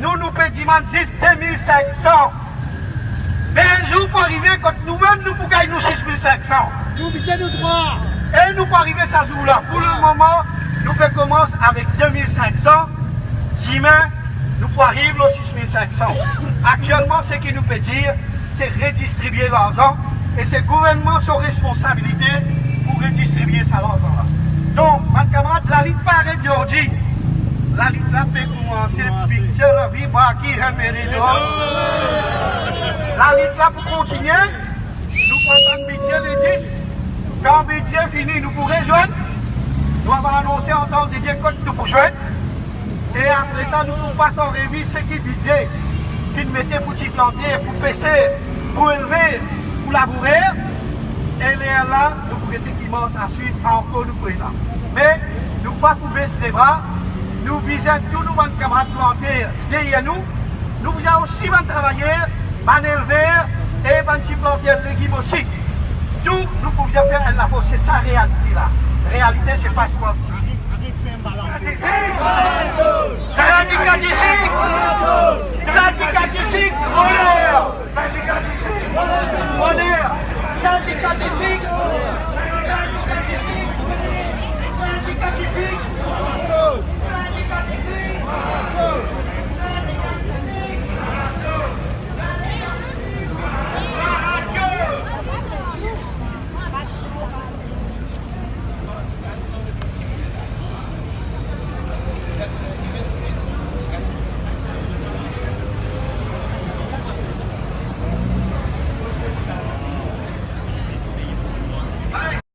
nous payons 2500. Mais un jour pour arriver, quand nous-mêmes nous pouvons gagner 6500. Nous visons nos droits. Et nous pour arriver à ce jour-là. Pour le moment, nous pouvons commencer avec 2500. Demain, nous pouvons arriver aux 6500. Actuellement, ce qu'il nous peut dire, c'est redistribuer l'argent. Et c'est le gouvernement son responsabilité pour redistribuer cet argent-là. Donc, mes camarades, la lutte paraît d'aujourd'hui. La lutte là peut commencer, picture, vivre qui est mérité. La lutte là pour continuer, nous passons le budget les 10. Quand le budget fini, nous pourrons rejoindre. Nous avons annoncé en temps de dire que nous pourrons joindre. Et après ça, nous pouvons passer en revue ce qui est budget, qui nous mettait pour t'y planter, pour pêcher, pour élever, pour labourer. Et là, nous pouvons être immenses à suivre encore nous prenons. Mais nous ne pouvons pas baisser les bras. Nous visons tous nos camarades plantés derrière nous. Nous visons aussi travailler, élever et planter les légumes aussi. Tout, nous pouvons faire la force. C'est ça la réalité là. La réalité, c'est pas ce qu'on dit. Syndicat d'ici, syndicat d'ici, honneur, syndicat d'ici, honneur, syndicat d'ici, syndicat d'ici.